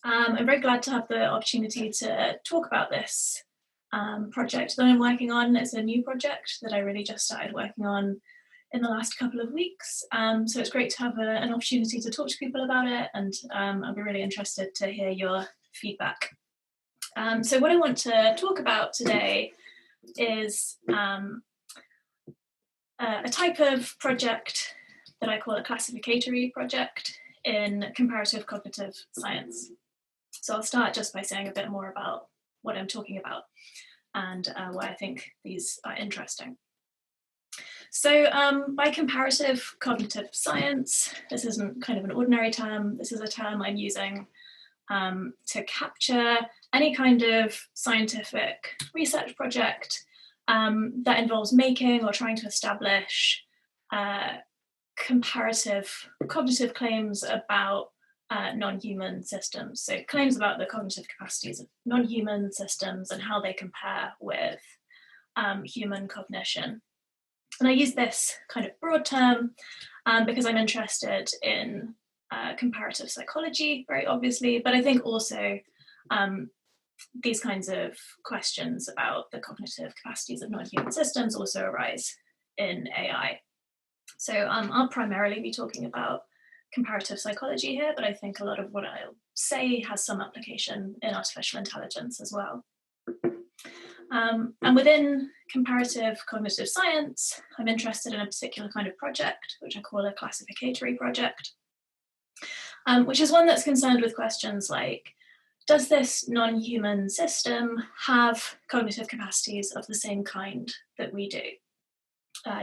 I'm very glad to have the opportunity to talk about this project that I'm working on. It's a new project that I really just started working on in the last couple of weeks. So it's great to have an opportunity to talk to people about it, and I'll be really interested to hear your feedback. So what I want to talk about today is a type of project that I call a classificatory project in comparative cognitive science. So I'll start just by saying a bit more about what I'm talking about and why I think these are interesting. So by comparative cognitive science, this isn't kind of an ordinary term. This is a term I'm using to capture any kind of scientific research project that involves making or trying to establish comparative cognitive claims about non-human systems. So claims about the cognitive capacities of non-human systems and how they compare with human cognition. And I use this kind of broad term because I'm interested in comparative psychology, very obviously, but I think also these kinds of questions about the cognitive capacities of non-human systems also arise in AI. So I'll primarily be talking about comparative psychology here, but I think a lot of what I'll say has some application in artificial intelligence as well. And within comparative cognitive science, I'm interested in a particular kind of project, which I call a classificatory project, which is one that's concerned with questions like, does this non-human system have cognitive capacities of the same kind that we do?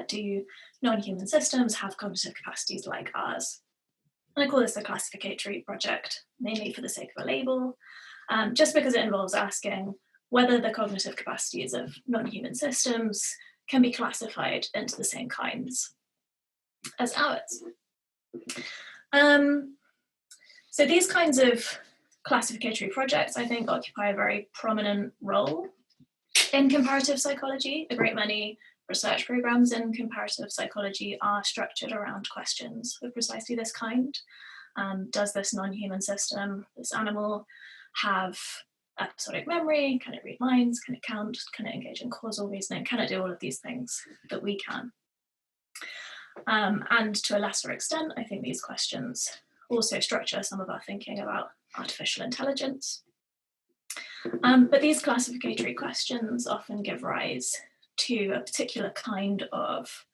Do non-human systems have cognitive capacities like ours? And I call this a classificatory project, mainly for the sake of a label, just because it involves asking whether the cognitive capacities of non-human systems can be classified into the same kinds as ours. So these kinds of classificatory projects, I think, occupy a very prominent role in comparative psychology. A great many research programs in comparative psychology are structured around questions of precisely this kind. Does this non-human system, this animal, have episodic memory? Can it read minds? Can it count? Can it engage in causal reasoning? Can it do all of these things that we can? And to a lesser extent, I think these questions also structure some of our thinking about artificial intelligence. But these classificatory questions often give rise to a particular kind of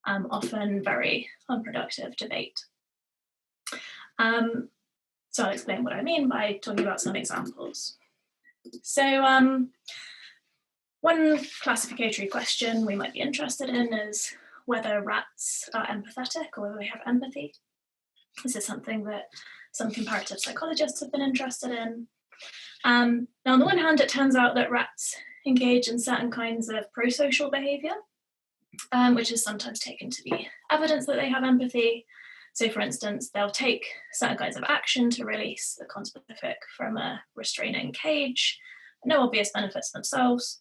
often very unproductive debate. So I'll explain what I mean by talking about some examples. So one classificatory question we might be interested in is whether rats are empathetic or whether they have empathy. This is something that some comparative psychologists have been interested in. Now, on the one hand, it turns out that rats engage in certain kinds of prosocial behavior, which is sometimes taken to be evidence that they have empathy. So, for instance, they'll take certain kinds of action to release the conspecific from a restraining cage, no obvious benefits themselves,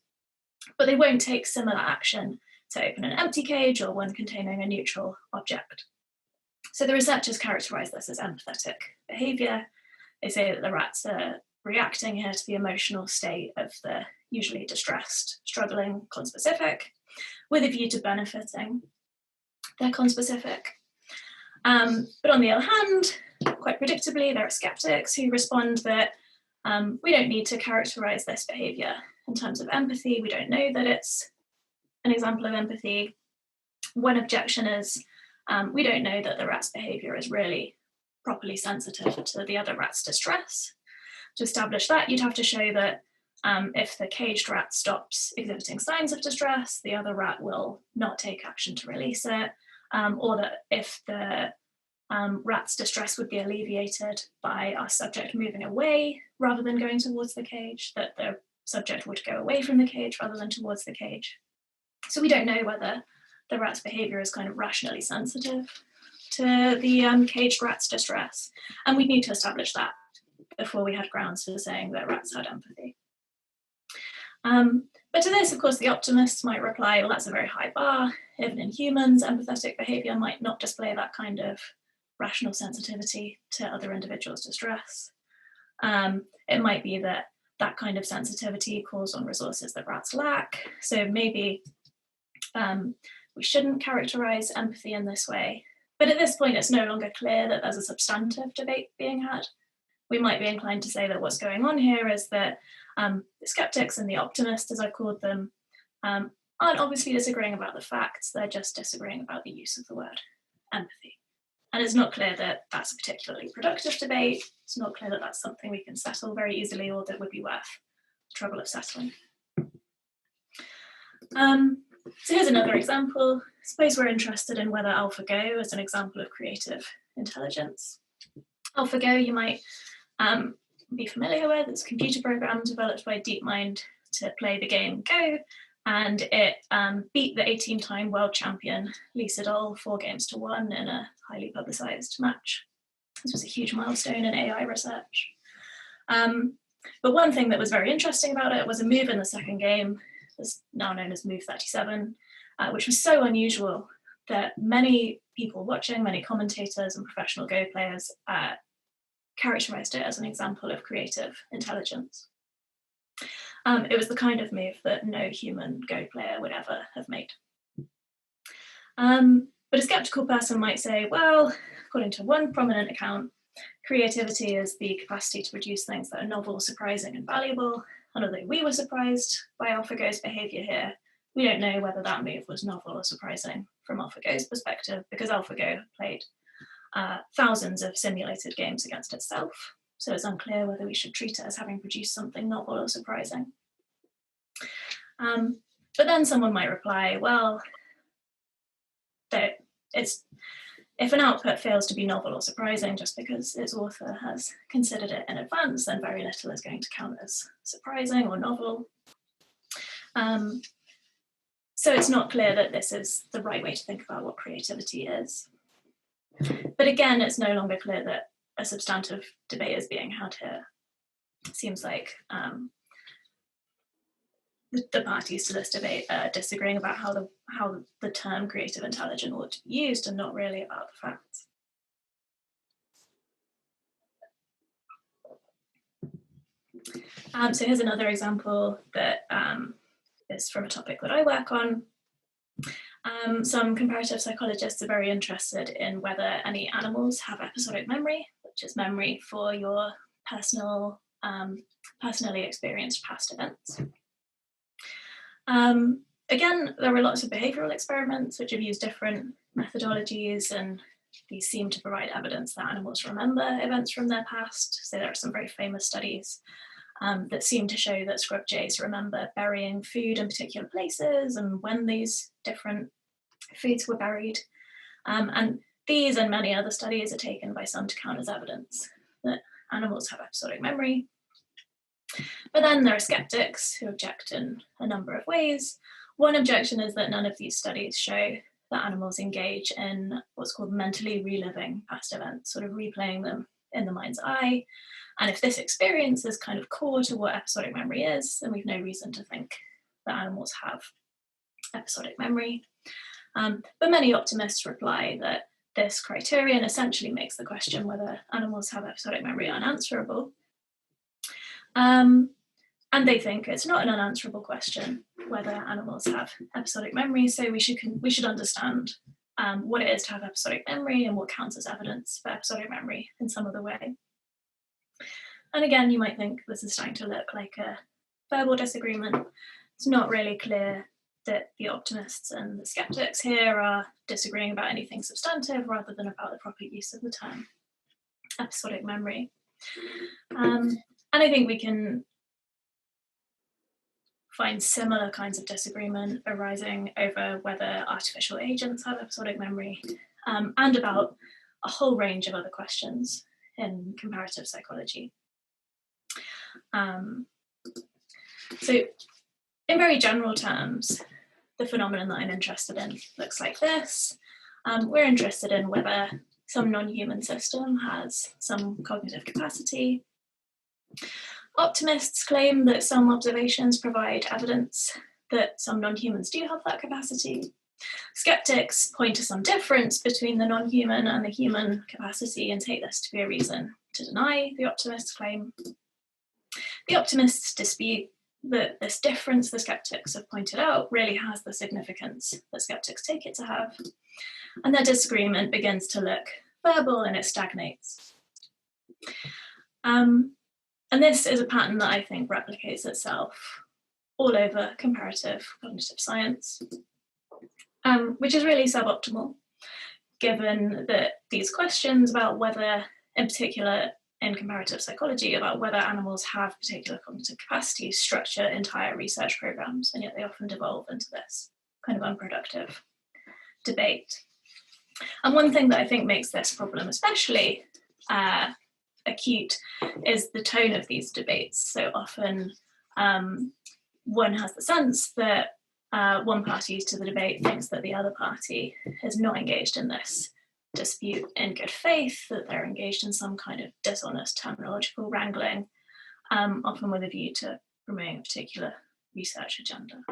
but they won't take similar action to open an empty cage or one containing a neutral object. So the researchers characterize this as empathetic behavior. They say that the rats are reacting here to the emotional state of the usually distressed, struggling conspecific with a view to benefiting their conspecific. But on the other hand, quite predictably, there are skeptics who respond that we don't need to characterize this behavior in terms of empathy. We don't know that it's an example of empathy. One objection is we don't know that the rat's behavior is really properly sensitive to the other rat's distress. To establish that, you'd have to show that if the caged rat stops exhibiting signs of distress, the other rat will not take action to release it, or that if the rat's distress would be alleviated by our subject moving away rather than going towards the cage, that the subject would go away from the cage rather than towards the cage. So we don't know whether the rat's behavior is kind of rationally sensitive to the caged rat's distress, and we'd need to establish that before we had grounds for saying that rats had empathy. But to this, of course, the optimists might reply, well, that's a very high bar. Even in humans, empathetic behavior might not display that kind of rational sensitivity to other individuals' distress. It might be that that kind of sensitivity calls on resources that rats lack. So maybe we shouldn't characterize empathy in this way. But at this point, it's no longer clear that there's a substantive debate being had. We might be inclined to say that what's going on here is that the skeptics and the optimists, as I've called them, aren't obviously disagreeing about the facts, they're just disagreeing about the use of the word empathy. And it's not clear that that's a particularly productive debate. It's not clear that that's something we can settle very easily or that would be worth the trouble of settling. So here's another example. Suppose we're interested in whether AlphaGo is an example of creative intelligence. AlphaGo, you might be familiar with. It's a computer program developed by DeepMind to play the game Go, and it beat the 18-time world champion Lee Sedol 4-1 in a highly publicized match. This was a huge milestone in AI research. But one thing that was very interesting about it was a move in the second game, that's now known as Move 37, which was so unusual that many people watching, many commentators and professional Go players characterized it as an example of creative intelligence. It was the kind of move that no human Go player would ever have made. But a skeptical person might say, well, according to one prominent account, creativity is the capacity to produce things that are novel, surprising, and valuable. And although we were surprised by AlphaGo's behavior here, we don't know whether that move was novel or surprising from AlphaGo's perspective, because AlphaGo played thousands of simulated games against itself. So it's unclear whether we should treat it as having produced something novel or surprising. But then someone might reply, well, that if an output fails to be novel or surprising just because its author has considered it in advance, then very little is going to count as surprising or novel. So it's not clear that this is the right way to think about what creativity is. But again, it's no longer clear that a substantive debate is being had here. It seems like the parties to this debate are disagreeing about how the term creative intelligence ought to be used and not really about the facts. So here's another example that is from a topic that I work on. Some comparative psychologists are very interested in whether any animals have episodic memory, which is memory for your personally experienced past events. Again, there are lots of behavioral experiments which have used different methodologies, and these seem to provide evidence that animals remember events from their past. So there are some very famous studies that seem to show that scrub jays remember burying food in particular places and when these different foods were buried. And these and many other studies are taken by some to count as evidence that animals have episodic memory. But then there are skeptics who object in a number of ways. One objection is that none of these studies show that animals engage in what's called mentally reliving past events, sort of replaying them in the mind's eye. And if this experience is kind of core to what episodic memory is, then we've no reason to think that animals have episodic memory. But many optimists reply that this criterion essentially makes the question whether animals have episodic memory unanswerable. And they think it's not an unanswerable question whether animals have episodic memory, so we should understand what it is to have episodic memory and what counts as evidence for episodic memory in some other way. And again, you might think this is starting to look like a verbal disagreement. It's not really clear that the optimists and the skeptics here are disagreeing about anything substantive rather than about the proper use of the term episodic memory. And I think we can find similar kinds of disagreement arising over whether artificial agents have episodic memory, and about a whole range of other questions in comparative psychology. So in very general terms, the phenomenon that I'm interested in looks like this. We're interested in whether some non-human system has some cognitive capacity. Optimists claim that some observations provide evidence that some non-humans do have that capacity. Skeptics point to some difference between the non-human and the human capacity and take this to be a reason to deny the optimist's claim. The optimists dispute that this difference the skeptics have pointed out really has the significance that skeptics take it to have, and their disagreement begins to look verbal and it stagnates. And this is a pattern that I think replicates itself all over comparative cognitive science, which is really suboptimal, given that these questions about whether, in particular in comparative psychology, about whether animals have particular cognitive capacities structure entire research programs, and yet they often devolve into this kind of unproductive debate. And one thing that I think makes this problem especially acute is the tone of these debates. So often one has the sense that one party to the debate thinks that the other party is not engaged in this dispute in good faith, that they're engaged in some kind of dishonest terminological wrangling, often with a view to promoting a particular research agenda.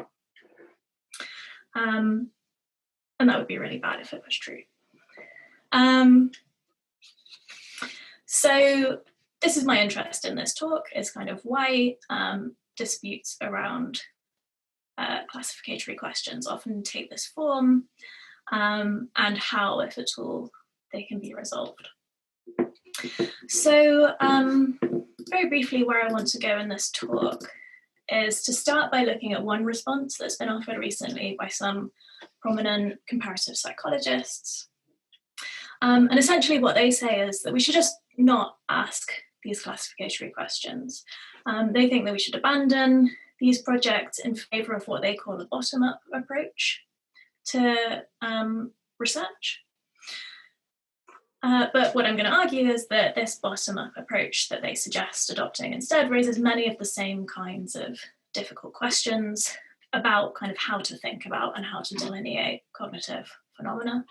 And that would be really bad if it was true. So this is my interest in this talk, is kind of why disputes around classificatory questions often take this form, and how, if at all, they can be resolved. So very briefly, where I want to go in this talk is to start by looking at one response that's been offered recently by some prominent comparative psychologists. And essentially what they say is that we should just not ask these classificatory questions. They think that we should abandon these projects in favour of what they call a bottom-up approach to research. But what I'm going to argue is that this bottom-up approach that they suggest adopting instead raises many of the same kinds of difficult questions about kind of how to think about and how to delineate cognitive phenomena.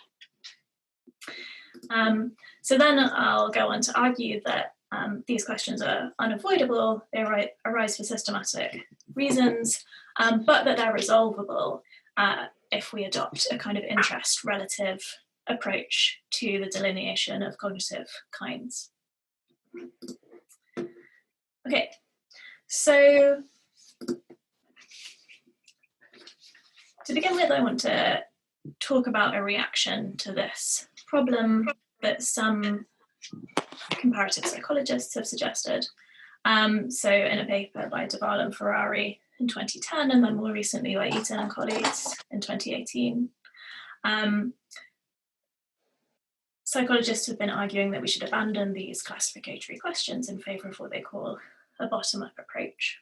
So then I'll go on to argue that these questions are unavoidable, they arise for systematic reasons, but that they're resolvable if we adopt a kind of interest-relative approach to the delineation of cognitive kinds. Okay, so to begin with, I want to talk about a reaction to this problem that some comparative psychologists have suggested. So in a paper by Duval and Ferrari in 2010, and then more recently by Eaton and colleagues in 2018, psychologists have been arguing that we should abandon these classificatory questions in favour of what they call a bottom-up approach.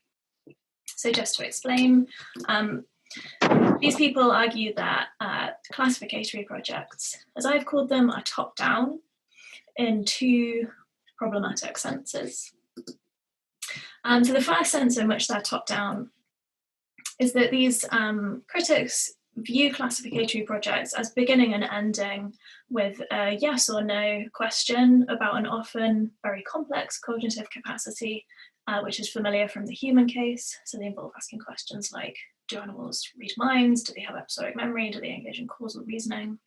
So just to explain, these people argue that classificatory projects, as I've called them, are top-down in two problematic senses. So the first sense in which they're top-down is that these critics view classificatory projects as beginning and ending with a yes or no question about an often very complex cognitive capacity, which is familiar from the human case. So they involve asking questions like, do animals read minds? Do they have episodic memory? Do they engage in causal reasoning?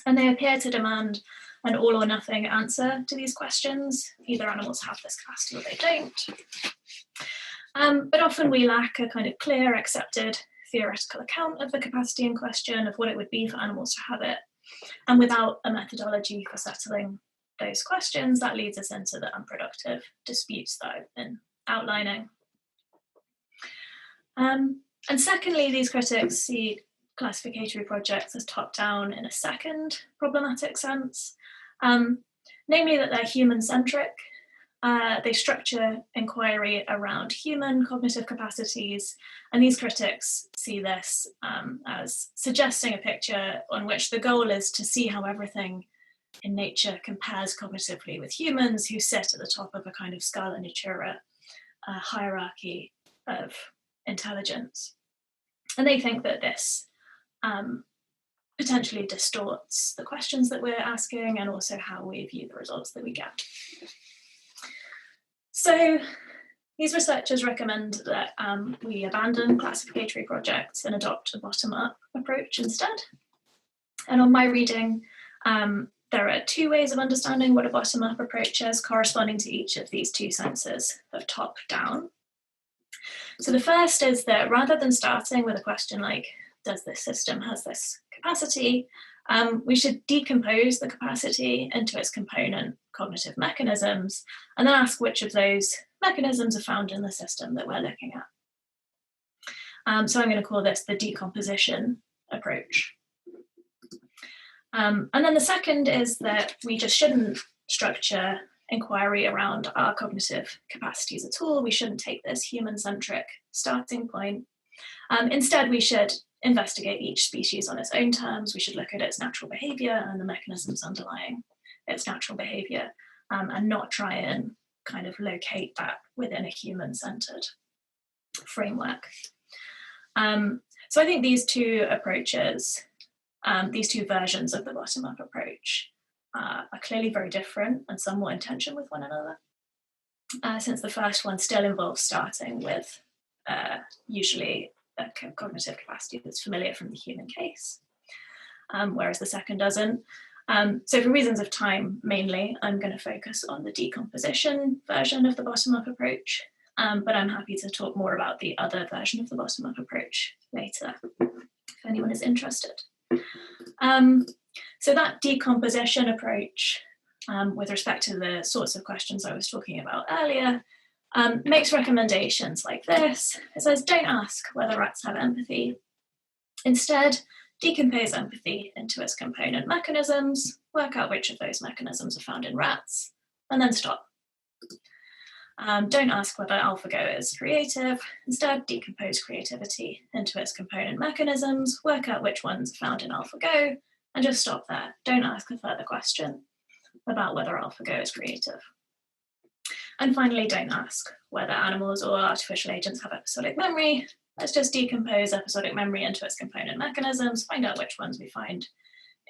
And they appear to demand an all or nothing answer to these questions. Either animals have this capacity or they don't. But often we lack a kind of clear, accepted theoretical account of the capacity in question, of what it would be for animals to have it. And without a methodology for settling those questions, that leads us into the unproductive disputes that I've been outlining. And secondly, these critics see classificatory projects as top-down in a second problematic sense, namely that they're human-centric. They structure inquiry around human cognitive capacities, and these critics see this as suggesting a picture on which the goal is to see how everything in nature compares cognitively with humans, who sit at the top of a kind of Scala Natura hierarchy of intelligence. And they think that this potentially distorts the questions that we're asking and also how we view the results that we get. So these researchers recommend that we abandon classificatory projects and adopt a bottom-up approach instead. And on my reading, there are two ways of understanding what a bottom-up approach is, corresponding to each of these two senses of top-down. So the first is that rather than starting with a question like, does this system has this capacity, we should decompose the capacity into its component cognitive mechanisms, and then ask which of those mechanisms are found in the system that we're looking at. So I'm going to call this the decomposition approach. And then the second is that we just shouldn't structure inquiry around our cognitive capacities at all. We shouldn't take this human-centric starting point. Instead, we should investigate each species on its own terms. We should look at its natural behavior and the mechanisms underlying its natural behavior, and not try and kind of locate that within a human-centered framework. So I think these two approaches, these two versions of the bottom-up approach are clearly very different and somewhat in tension with one another, since the first one still involves starting with usually a cognitive capacity that's familiar from the human case, whereas the second doesn't. So for reasons of time, mainly, I'm going to focus on the decomposition version of the bottom-up approach, but I'm happy to talk more about the other version of the bottom-up approach later, if anyone is interested. So that decomposition approach, with respect to the sorts of questions I was talking about earlier, makes recommendations like this. It says, don't ask whether rats have empathy. Instead, decompose empathy into its component mechanisms, work out which of those mechanisms are found in rats, and then stop. Don't ask whether AlphaGo is creative. Instead, decompose creativity into its component mechanisms, work out which ones are found in AlphaGo, and just stop there. Don't ask a further question about whether AlphaGo is creative. And finally, don't ask whether animals or artificial agents have episodic memory. Let's just decompose episodic memory into its component mechanisms, find out which ones we find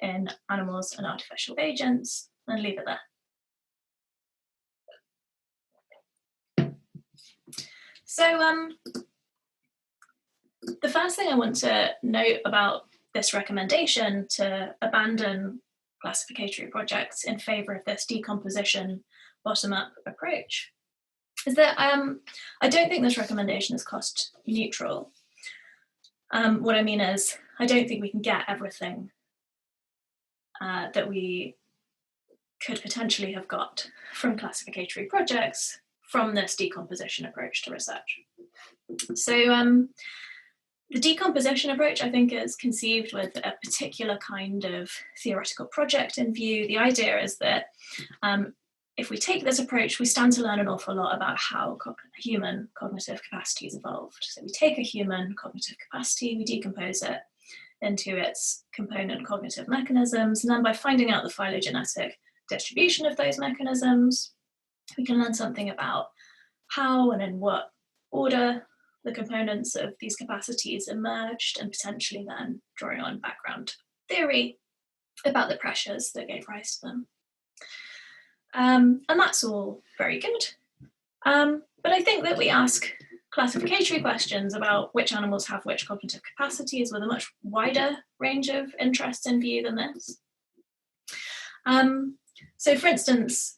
in animals and artificial agents, and leave it there. So the first thing I want to note about this recommendation to abandon classificatory projects in favor of this decomposition bottom-up approach is that I don't think this recommendation is cost neutral. What I mean is, I don't think we can get everything that we could potentially have got from classificatory projects from this decomposition approach to research. So the decomposition approach, I think, is conceived with a particular kind of theoretical project in view. The idea is that if we take this approach, we stand to learn an awful lot about how human cognitive capacities evolved. So we take a human cognitive capacity, we decompose it into its component cognitive mechanisms, and then by finding out the phylogenetic distribution of those mechanisms, we can learn something about how and in what order the components of these capacities emerged, and potentially then drawing on background theory about the pressures that gave rise to them. And that's all very good. But I think that we ask classificatory questions about which animals have which cognitive capacities with a much wider range of interests in view than this. So for instance,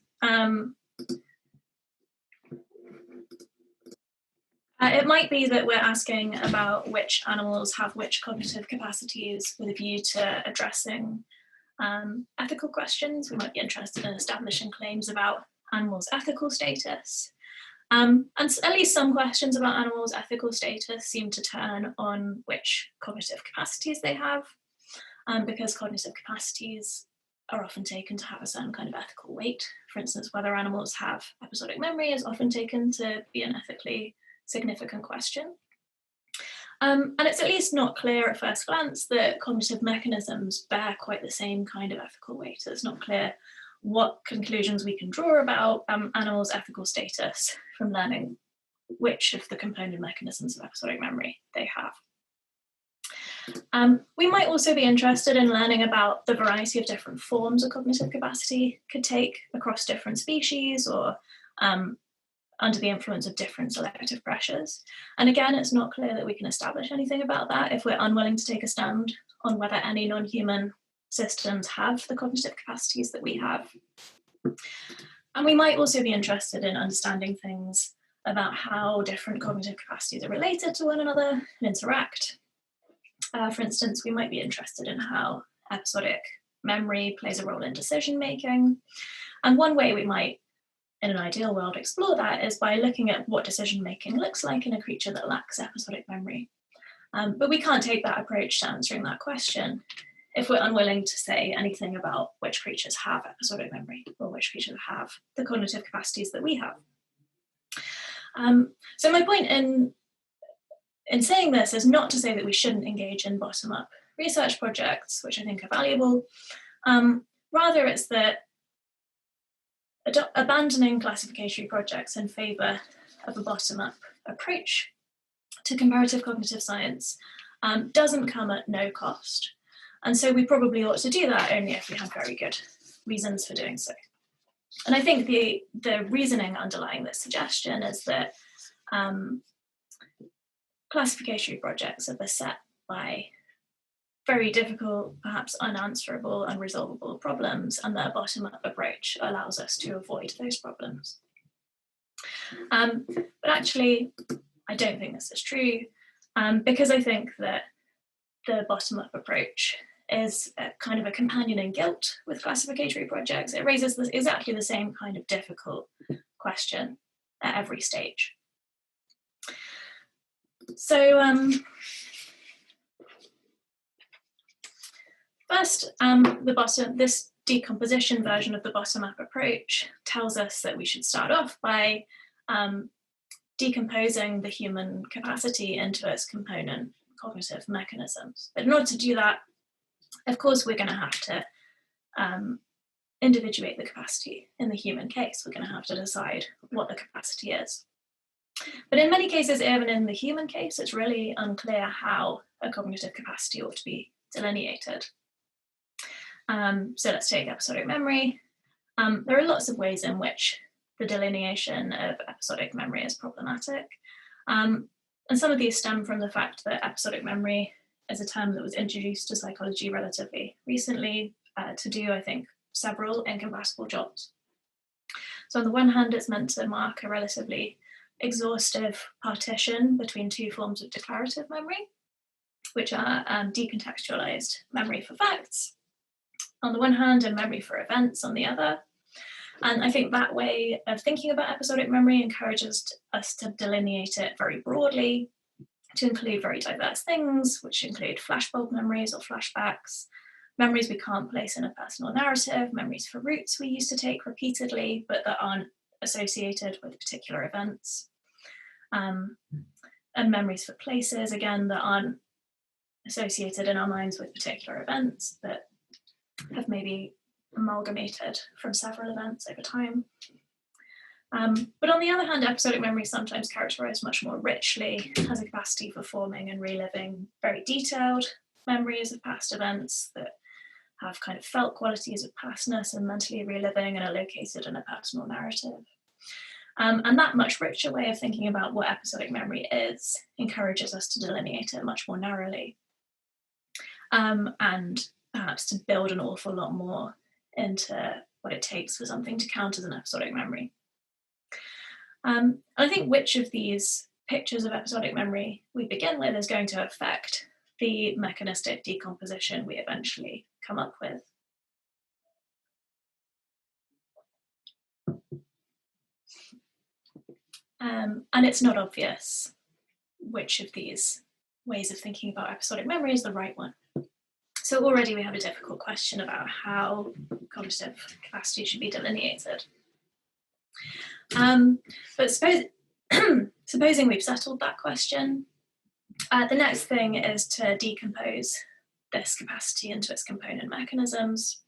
it might be that we're asking about which animals have which cognitive capacities with a view to addressing ethical questions. We might be interested in establishing claims about animals' ethical status. And at least some questions about animals' ethical status seem to turn on which cognitive capacities they have, because cognitive capacities are often taken to have a certain kind of ethical weight. For instance, whether animals have episodic memory is often taken to be an ethically significant question. And it's at least not clear at first glance that cognitive mechanisms bear quite the same kind of ethical weight. It's not clear what conclusions we can draw about animals' ethical status from learning which of the component mechanisms of episodic memory they have. We might also be interested in learning about the variety of different forms a cognitive capacity could take across different species, or under the influence of different selective pressures. And again, it's not clear that we can establish anything about that if we're unwilling to take a stand on whether any non-human systems have the cognitive capacities that we have. And we might also be interested in understanding things about how different cognitive capacities are related to one another and interact. For instance, we might be interested in how episodic memory plays a role in decision making. And one way we might, in an ideal world, explore that is by looking at what decision making looks like in a creature that lacks episodic memory. But we can't take that approach to answering that question if we're unwilling to say anything about which creatures have episodic memory or which creatures have the cognitive capacities that we have. So my point in saying this is not to say that we shouldn't engage in bottom-up research projects, which I think are valuable. Rather, it's that abandoning classificatory projects in favour of a bottom-up approach to comparative cognitive science doesn't come at no cost. And so we probably ought to do that only if we have very good reasons for doing so. And I think the reasoning underlying this suggestion is that classificatory projects are beset by very difficult, perhaps unanswerable, unresolvable problems, and that a bottom-up approach allows us to avoid those problems. But actually, I don't think this is true, because I think that the bottom-up approach is a kind of a companion in guilt with classificatory projects. It raises exactly the same kind of difficult question at every stage. So first, this decomposition version of the bottom-up approach tells us that we should start off by decomposing the human capacity into its component cognitive mechanisms. But in order to do that, of course, we're going to have to individuate the capacity in the human case. We're going to have to decide what the capacity is. But in many cases, even in the human case, it's really unclear how a cognitive capacity ought to be delineated. So let's take episodic memory. There are lots of ways in which the delineation of episodic memory is problematic. And some of these stem from the fact that episodic memory is a term that was introduced to psychology relatively recently to do, I think, several incompatible jobs. So on the one hand, it's meant to mark a relatively exhaustive partition between two forms of declarative memory, which are decontextualized memory for facts on the one hand and memory for events on the other. And I think that way of thinking about episodic memory encourages us to delineate it very broadly, to include very diverse things, which include flashbulb memories or flashbacks, memories we can't place in a personal narrative, memories for routes we used to take repeatedly, but that aren't associated with particular events, and memories for places, again, that aren't associated in our minds with particular events, that have maybe amalgamated from several events over time. But on the other hand, episodic memory is sometimes characterized much more richly, has a capacity for forming and reliving very detailed memories of past events that have kind of felt qualities of pastness and mentally reliving and are located in a personal narrative. And that much richer way of thinking about what episodic memory is encourages us to delineate it much more narrowly, and perhaps to build an awful lot more into what it takes for something to count as an episodic memory. I think which of these pictures of episodic memory we begin with is going to affect the mechanistic decomposition we eventually come up with. And it's not obvious which of these ways of thinking about episodic memory is the right one. So already we have a difficult question about how cognitive capacity should be delineated. But supposing we've settled that question, the next thing is to decompose this capacity into its component mechanisms.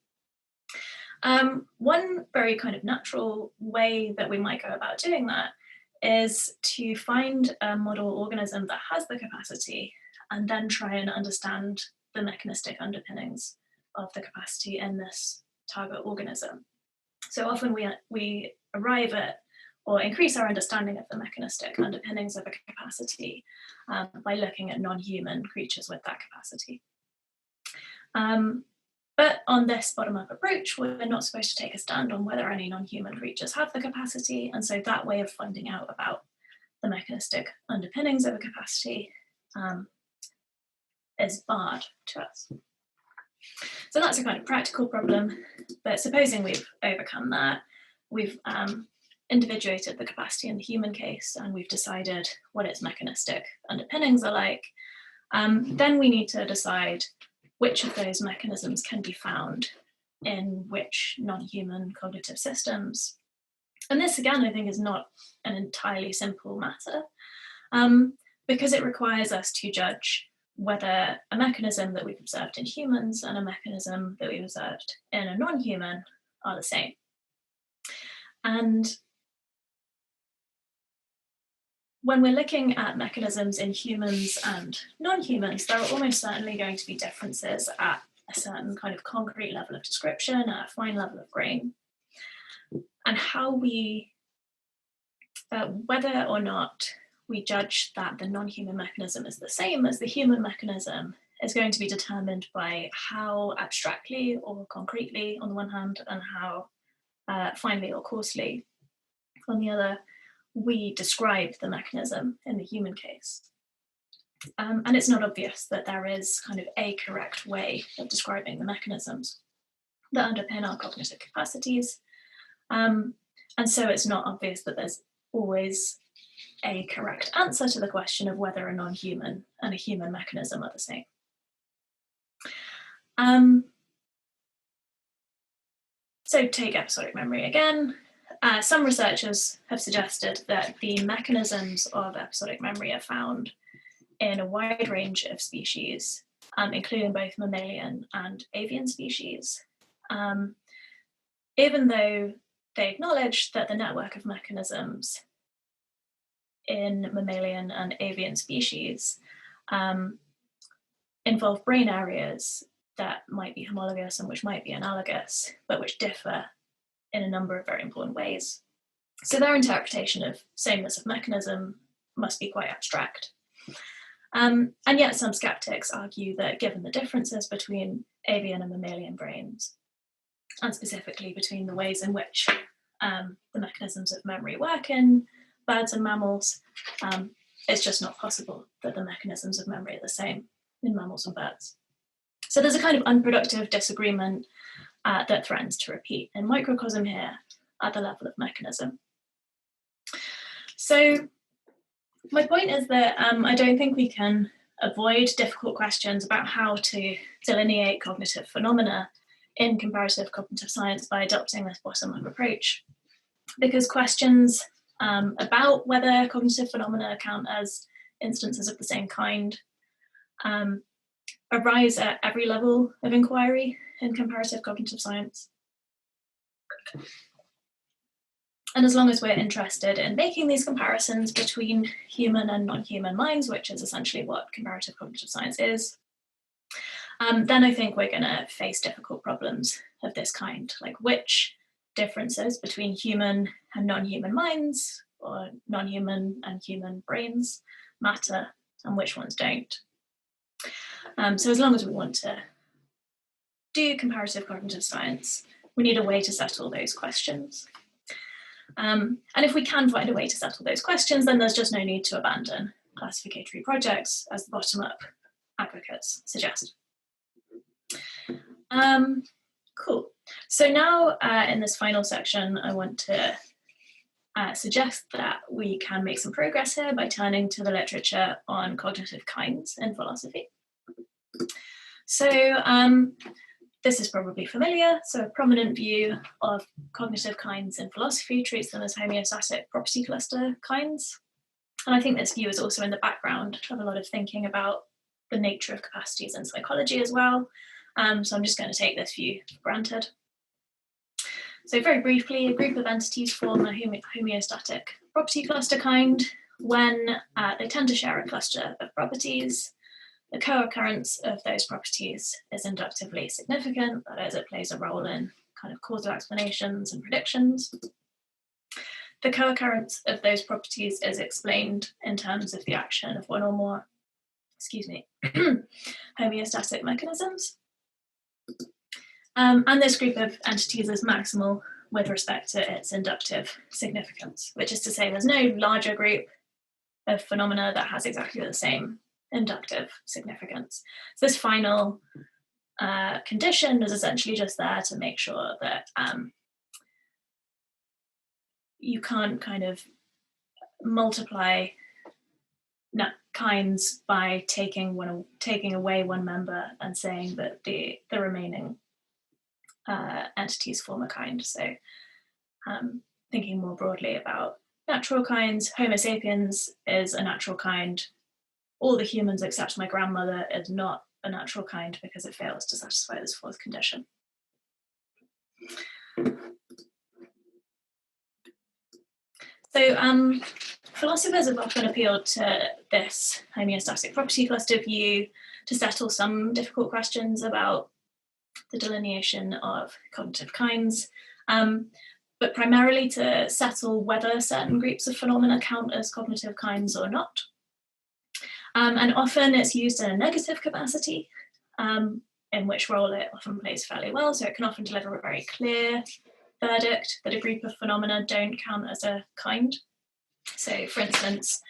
One very kind of natural way that we might go about doing that is to find a model organism that has the capacity and then try and understand the mechanistic underpinnings of the capacity in this target organism. So often we arrive at or increase our understanding of the mechanistic underpinnings of a capacity by looking at non-human creatures with that capacity. But on this bottom-up approach, we're not supposed to take a stand on whether any non-human creatures have the capacity, and so that way of finding out about the mechanistic underpinnings of a capacity is barred to us. So that's a kind of practical problem, but supposing we've overcome that, we've individuated the capacity in the human case, and we've decided what its mechanistic underpinnings are like, then we need to decide which of those mechanisms can be found in which non-human cognitive systems. And this, again, I think is not an entirely simple matter, because it requires us to judge whether a mechanism that we've observed in humans and a mechanism that we've observed in a non-human are the same. And when we're looking at mechanisms in humans and non-humans, there are almost certainly going to be differences at a certain kind of concrete level of description, at a fine level of grain. And how we, whether or not we judge that the non-human mechanism is the same as the human mechanism is going to be determined by how abstractly or concretely on the one hand, and how finely or coarsely on the other, we describe the mechanism in the human case. And it's not obvious that there is kind of a correct way of describing the mechanisms that underpin our cognitive capacities. And so it's not obvious that there's always a correct answer to the question of whether a non-human and a human mechanism are the same. So take episodic memory again. Some researchers have suggested that the mechanisms of episodic memory are found in a wide range of species, including both mammalian and avian species, even though they acknowledge that the network of mechanisms in mammalian and avian species involve brain areas that might be homologous and which might be analogous, but which differ in a number of very important ways. So their interpretation of sameness of mechanism must be quite abstract. And yet some skeptics argue that given the differences between avian and mammalian brains, and specifically between the ways in which the mechanisms of memory work in birds and mammals, it's just not possible that the mechanisms of memory are the same in mammals and birds. So there's a kind of unproductive disagreement that threatens to repeat in microcosm here at the level of mechanism. So my point is that I don't think we can avoid difficult questions about how to delineate cognitive phenomena in comparative cognitive science by adopting this bottom-up approach, because questions about whether cognitive phenomena count as instances of the same kind arise at every level of inquiry in comparative cognitive science. And as long as we're interested in making these comparisons between human and non-human minds, which is essentially what comparative cognitive science is, then I think we're going to face difficult problems of this kind, like which differences between human and non-human minds, or non-human and human brains matter, and which ones don't. So as long as we want to do comparative cognitive science, we need a way to settle those questions. And if we can find a way to settle those questions, then there's just no need to abandon classificatory projects, as the bottom-up advocates suggest. Cool. So now in this final section, I want to suggest that we can make some progress here by turning to the literature on cognitive kinds in philosophy. So this is probably familiar. So a prominent view of cognitive kinds in philosophy treats them as homeostatic property cluster kinds. And I think this view is also in the background of a lot of thinking about the nature of capacities in psychology as well. So I'm just going to take this view for granted. So very briefly, a group of entities form a homeostatic property cluster kind when they tend to share a cluster of properties. The co-occurrence of those properties is inductively significant, that is, it plays a role in kind of causal explanations and predictions. The co-occurrence of those properties is explained in terms of the action of one or more, homeostatic mechanisms. And this group of entities is maximal with respect to its inductive significance, which is to say there's no larger group of phenomena that has exactly the same inductive significance. So this final condition is essentially just there to make sure that you can't kind of multiply kinds by taking away one member and saying that the remaining entities form a kind. So thinking more broadly about natural kinds, Homo sapiens is a natural kind. All the humans except my grandmother is not a natural kind because it fails to satisfy this fourth condition. So philosophers have often appealed to this homeostatic property cluster view to settle some difficult questions about the delineation of cognitive kinds, but primarily to settle whether certain groups of phenomena count as cognitive kinds or not. And often it's used in a negative capacity, in which role it often plays fairly well. So it can often deliver a very clear verdict that a group of phenomena don't count as a kind. So for instance,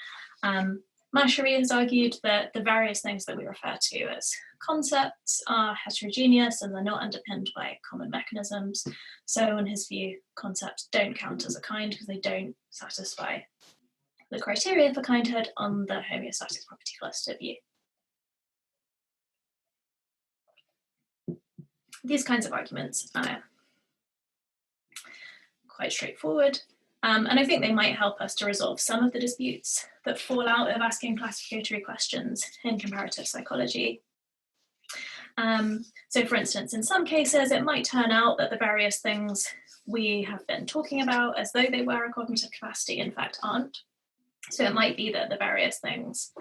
Maschery has argued that the various things that we refer to as concepts are heterogeneous and they're not underpinned by common mechanisms. So in his view, concepts don't count as a kind because they don't satisfy the criteria for kindhood on the homeostatic property cluster view. These kinds of arguments are quite straightforward, and I think they might help us to resolve some of the disputes that fall out of asking classificatory questions in comparative psychology. So for instance, in some cases, it might turn out that the various things we have been talking about as though they were a cognitive capacity, in fact, aren't. So it might be that the various things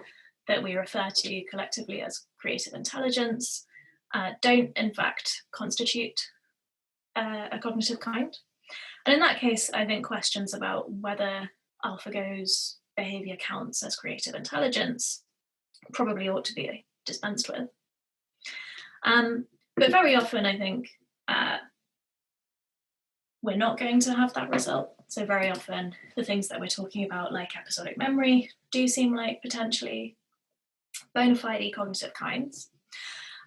that we refer to collectively as creative intelligence don't, in fact, constitute a cognitive kind. And in that case, I think questions about whether AlphaGo's behavior counts as creative intelligence probably ought to be dispensed with. But very often, I think we're not going to have that result. So very often, the things that we're talking about, like episodic memory, do seem like potentially bona fide cognitive kinds.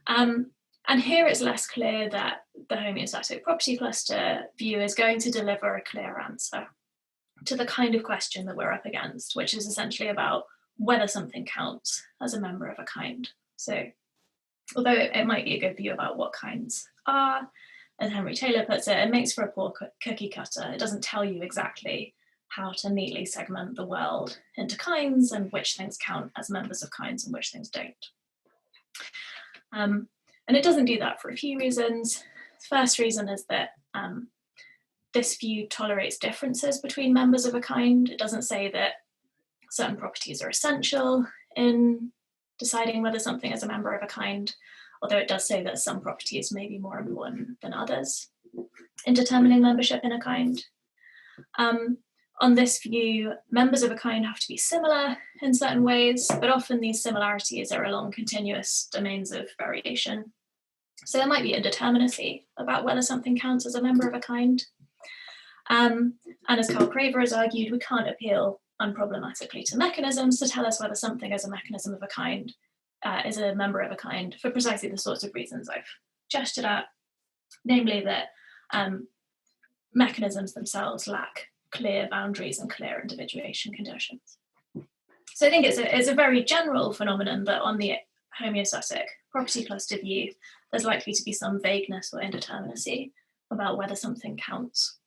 And here it's less clear that the homeostatic property cluster view is going to deliver a clear answer to the kind of question that we're up against, which is essentially about whether something counts as a member of a kind. So although it might be a good view about what kinds are, as Henry Taylor puts it, it makes for a poor cookie cutter. It doesn't tell you exactly how to neatly segment the world into kinds and which things count as members of kinds and which things don't. And it doesn't do that for a few reasons. The first reason is that this view tolerates differences between members of a kind. It doesn't say that certain properties are essential in deciding whether something is a member of a kind, although it does say that some properties may be more important than others in determining membership in a kind. On this view, members of a kind have to be similar in certain ways, but often these similarities are along continuous domains of variation. So there might be indeterminacy about whether something counts as a member of a kind. And as Karl Craver has argued, we can't appeal unproblematically to mechanisms to tell us whether something is a mechanism of a kind, is a member of a kind, for precisely the sorts of reasons I've gestured at, namely that mechanisms themselves lack clear boundaries and clear individuation conditions. So I think it's a very general phenomenon that on the homeostatic property cluster view, there's likely to be some vagueness or indeterminacy about whether something counts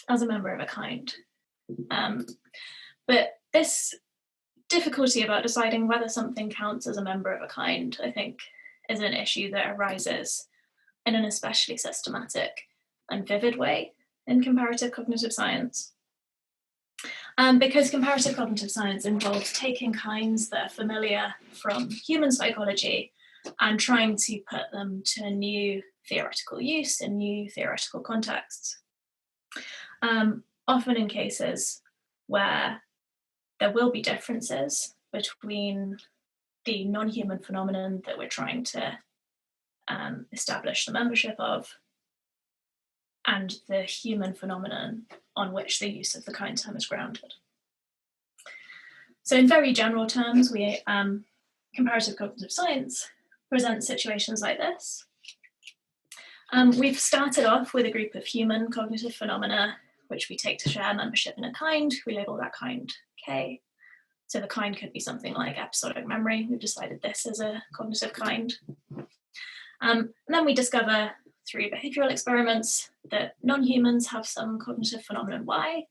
as a member of a kind. But this difficulty about deciding whether something counts as a member of a kind, I think, is an issue that arises in an especially systematic and vivid way in comparative cognitive science. Because comparative cognitive science involves taking kinds that are familiar from human psychology and trying to put them to new theoretical use in new theoretical contexts. Often in cases where there will be differences between the non-human phenomenon that we're trying to establish the membership of and the human phenomenon on which the use of the kind term is grounded. So in very general terms, comparative cognitive science presents situations like this. We've started off with a group of human cognitive phenomena, which we take to share membership in a kind. We label that kind K. So the kind could be something like episodic memory. We've decided this is a cognitive kind. And then we discover through behavioral experiments that non-humans have some cognitive phenomenon Y.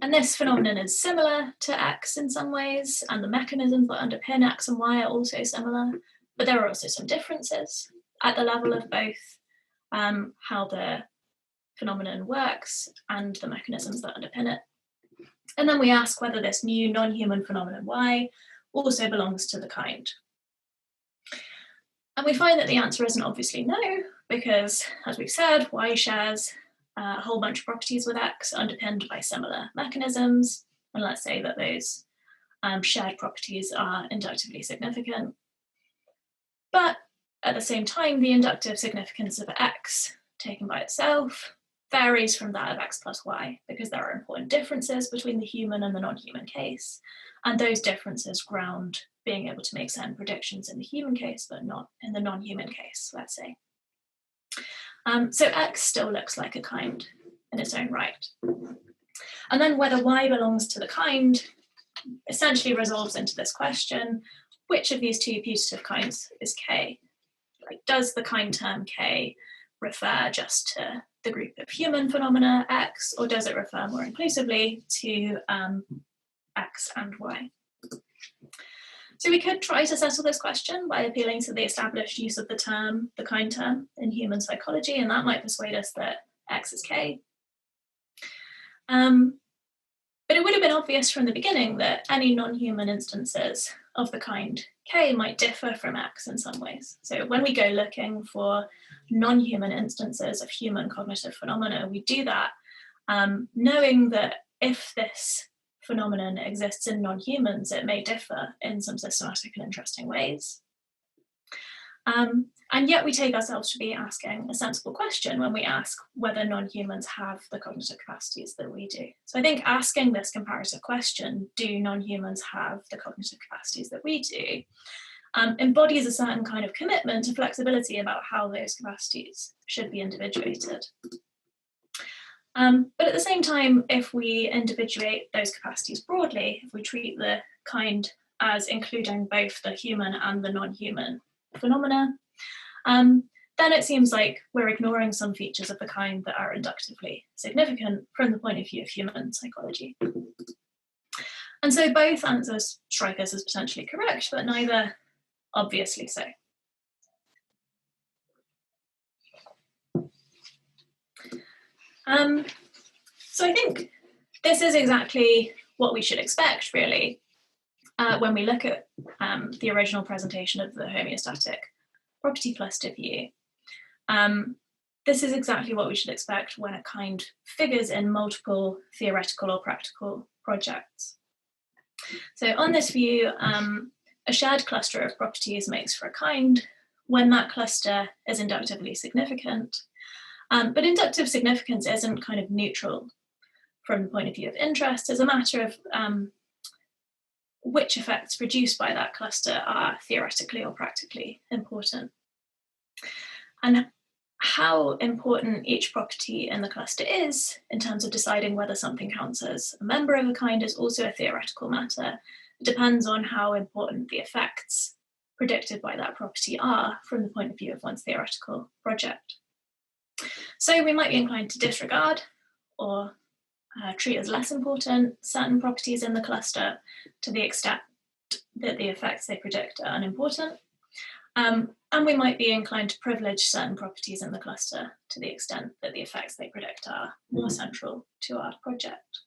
And this phenomenon is similar to X in some ways, and the mechanisms that underpin X and Y are also similar, but there are also some differences at the level of both how the phenomenon works and the mechanisms that underpin it. And then we ask whether this new non-human phenomenon Y also belongs to the kind. And we find that the answer isn't obviously no, because as we've said, Y shares a whole bunch of properties with X underpinned by similar mechanisms. And let's say that those shared properties are inductively significant. But at the same time, the inductive significance of X taken by itself varies from that of X plus Y, because there are important differences between the human and the non-human case. And those differences ground being able to make certain predictions in the human case, but not in the non-human case, let's say. So X still looks like a kind in its own right. And then whether Y belongs to the kind essentially resolves into this question: which of these two putative kinds is K? Like, does the kind term K refer just to the group of human phenomena X, or does it refer more inclusively to X and Y? So we could try to settle this question by appealing to the established use of the term, the kind term, in human psychology, and that might persuade us that X is K. But it would have been obvious from the beginning that any non-human instances of the kind K might differ from X in some ways. So when we go looking for non-human instances of human cognitive phenomena, we do that knowing that if this phenomenon exists in non-humans, it may differ in some systematic and interesting ways. And yet we take ourselves to be asking a sensible question when we ask whether non-humans have the cognitive capacities that we do. So I think asking this comparative question, do non-humans have the cognitive capacities that we do, embodies a certain kind of commitment to flexibility about how those capacities should be individuated. But at the same time, if we individuate those capacities broadly, if we treat the kind as including both the human and the non-human phenomena, then it seems like we're ignoring some features of the kind that are inductively significant from the point of view of human psychology. And so both answers strike us as potentially correct, but neither obviously so. So I think this is exactly what we should expect, really, when we look at the original presentation of the homeostatic property cluster view. This is exactly what we should expect when a kind figures in multiple theoretical or practical projects. So on this view, a shared cluster of properties makes for a kind when that cluster is inductively significant. But inductive significance isn't kind of neutral from the point of view of interest. It's a matter of which effects produced by that cluster are theoretically or practically important. And how important each property in the cluster is in terms of deciding whether something counts as a member of a kind is also a theoretical matter. It depends on how important the effects predicted by that property are from the point of view of one's theoretical project. So we might be inclined to disregard or treat as less important certain properties in the cluster to the extent that the effects they predict are unimportant. And we might be inclined to privilege certain properties in the cluster to the extent that the effects they predict are more central to our project.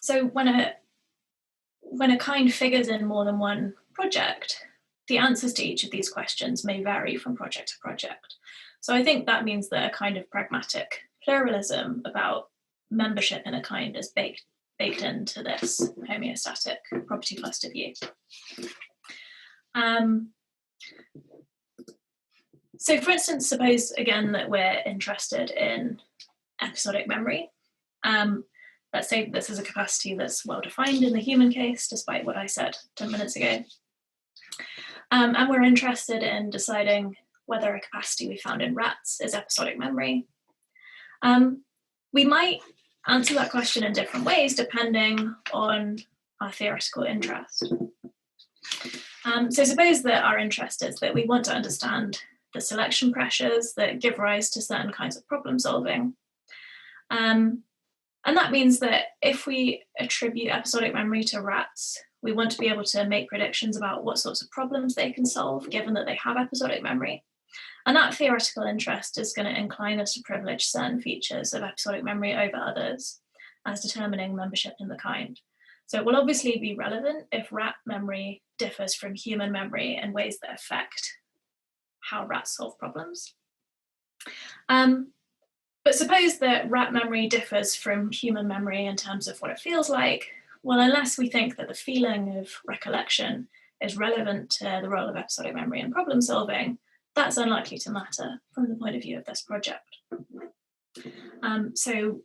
So when a kind figures in more than one project, the answers to each of these questions may vary from project to project. So I think that means that a kind of pragmatic pluralism about membership in a kind is baked into this homeostatic property cluster view. So for instance, suppose again that we're interested in episodic memory. Let's say this is a capacity that's well defined in the human case, despite what I said 10 minutes ago. And we're interested in deciding whether a capacity we found in rats is episodic memory. We might answer that question in different ways depending on our theoretical interest. So suppose that our interest is that we want to understand the selection pressures that give rise to certain kinds of problem solving. And that means that if we attribute episodic memory to rats, we want to be able to make predictions about what sorts of problems they can solve, given that they have episodic memory. And that theoretical interest is going to incline us to privilege certain features of episodic memory over others as determining membership in the kind. So it will obviously be relevant if rat memory differs from human memory in ways that affect how rats solve problems. But suppose that rat memory differs from human memory in terms of what it feels like. Well, unless we think that the feeling of recollection is relevant to the role of episodic memory in problem solving, that's unlikely to matter from the point of view of this project. So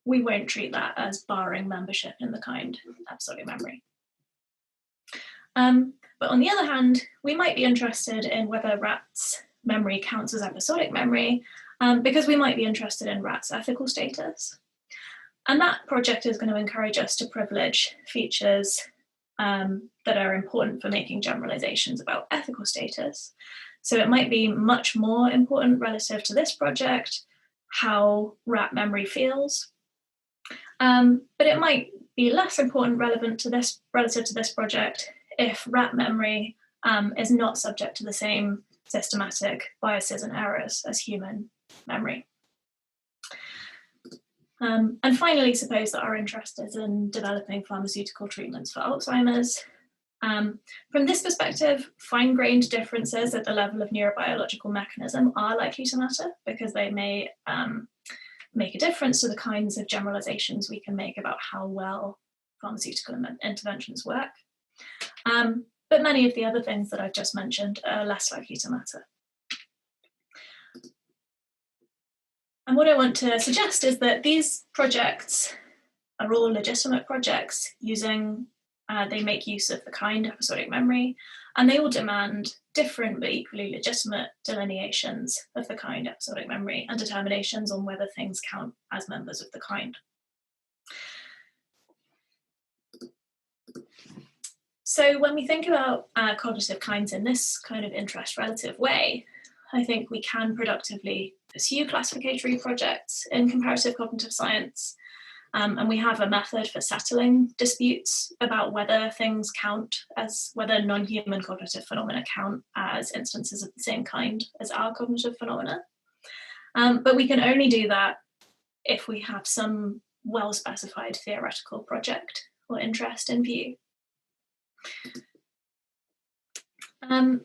we won't treat that as barring membership in the kind episodic memory. But on the other hand, we might be interested in whether rats' memory counts as episodic memory because we might be interested in rats' ethical status. And that project is going to encourage us to privilege features that are important for making generalizations about ethical status. So it might be much more important relative to this project, how rat memory feels. But it might be less important relative to this project if rat memory is not subject to the same systematic biases and errors as human memory. And finally, suppose that our interest is in developing pharmaceutical treatments for Alzheimer's. From this perspective, fine-grained differences at the level of neurobiological mechanism are likely to matter because they may make a difference to the kinds of generalizations we can make about how well pharmaceutical interventions work. But many of the other things that I've just mentioned are less likely to matter. And what I want to suggest is that these projects are all legitimate projects they make use of the kind episodic memory, and they all demand different but equally legitimate delineations of the kind episodic memory and determinations on whether things count as members of the kind. So when we think about cognitive kinds in this kind of interest relative way, I think we can productively pursue classificatory projects in comparative cognitive science. And we have a method for settling disputes about whether things count as, whether non-human cognitive phenomena count as instances of the same kind as our cognitive phenomena. But we can only do that if we have some well-specified theoretical project or interest in view.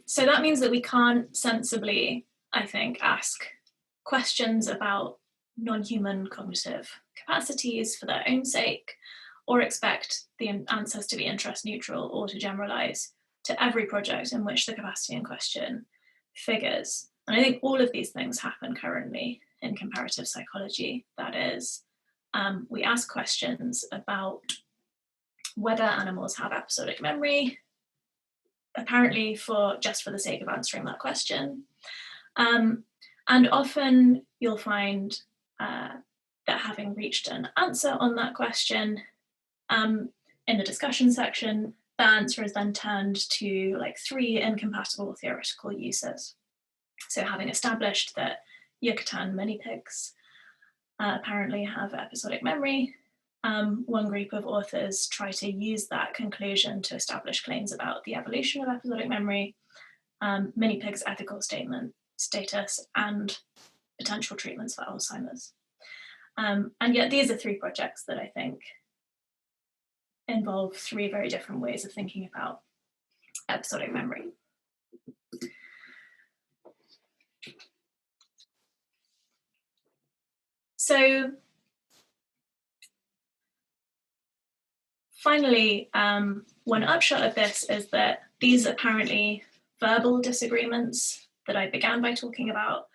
So that means that we can't sensibly, I think, ask questions about non-human cognitive capacities for their own sake, or expect the answers to be interest neutral or to generalize to every project in which the capacity in question figures. And I think all of these things happen currently in comparative psychology. That is, we ask questions about whether animals have episodic memory, apparently just for the sake of answering that question. And often you'll find that having reached an answer on that question in the discussion section, the answer is then turned to like 3 incompatible theoretical uses. So having established that Yucatan mini pigs apparently have episodic memory, one group of authors try to use that conclusion to establish claims about the evolution of episodic memory, mini pigs' ethical status, and potential treatments for Alzheimer's. And yet these are 3 projects that I think involve 3 very different ways of thinking about episodic memory. So finally, one upshot of this is that these apparently verbal disagreements that I began by talking about,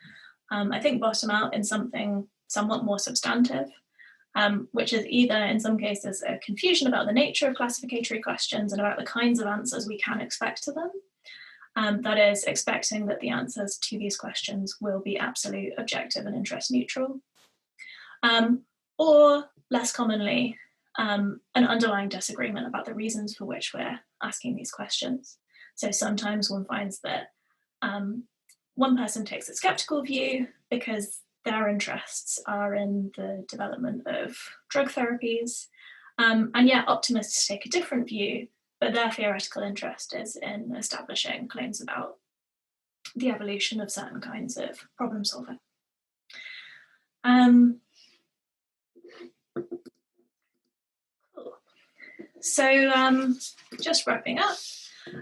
I think bottom out in something somewhat more substantive, which is either in some cases a confusion about the nature of classificatory questions and about the kinds of answers we can expect to them. That is, expecting that the answers to these questions will be absolute, objective, and interest neutral. Or less commonly, an underlying disagreement about the reasons for which we're asking these questions. So sometimes one finds that one person takes a skeptical view because their interests are in the development of drug therapies, and yet optimists take a different view, but their theoretical interest is in establishing claims about the evolution of certain kinds of problem solving. So just wrapping up,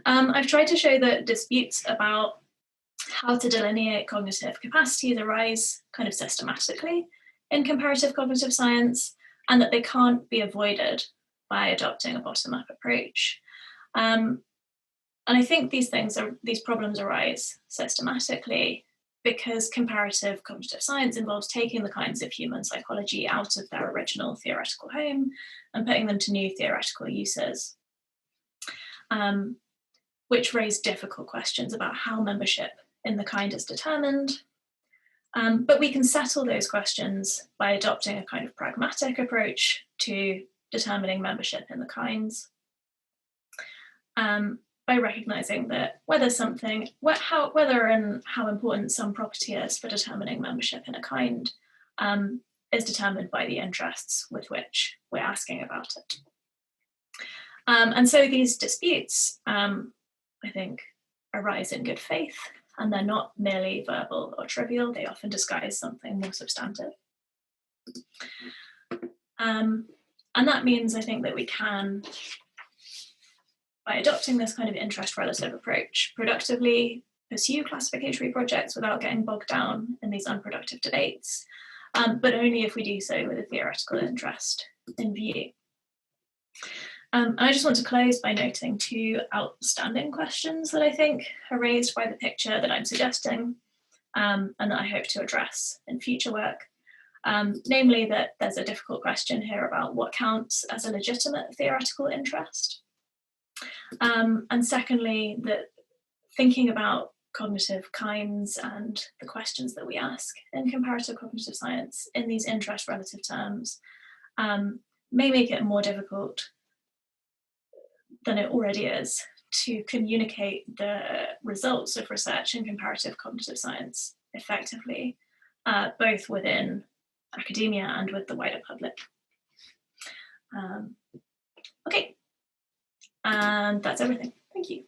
I've tried to show that disputes about how to delineate cognitive capacities arise kind of systematically in comparative cognitive science, and that they can't be avoided by adopting a bottom-up approach. And I think these problems arise systematically because comparative cognitive science involves taking the kinds of human psychology out of their original theoretical home and putting them to new theoretical uses, which raise difficult questions about how membership in the kind is determined. But we can settle those questions by adopting a kind of pragmatic approach to determining membership in the kinds, by recognizing that whether and how important some property is for determining membership in a kind is determined by the interests with which we're asking about it. And so these disputes, I think, arise in good faith, and they're not merely verbal or trivial. They often disguise something more substantive. And that means, I think, that we can, by adopting this kind of interest relative approach, productively pursue classificatory projects without getting bogged down in these unproductive debates, but only if we do so with a theoretical interest in view. And I just want to close by noting two outstanding questions that I think are raised by the picture that I'm suggesting, and that I hope to address in future work. Namely, that there's a difficult question here about what counts as a legitimate theoretical interest. And secondly, that thinking about cognitive kinds and the questions that we ask in comparative cognitive science in these interest relative terms may make it more difficult than it already is to communicate the results of research in comparative cognitive science effectively, both within academia and with the wider public. Okay, and that's everything. Thank you.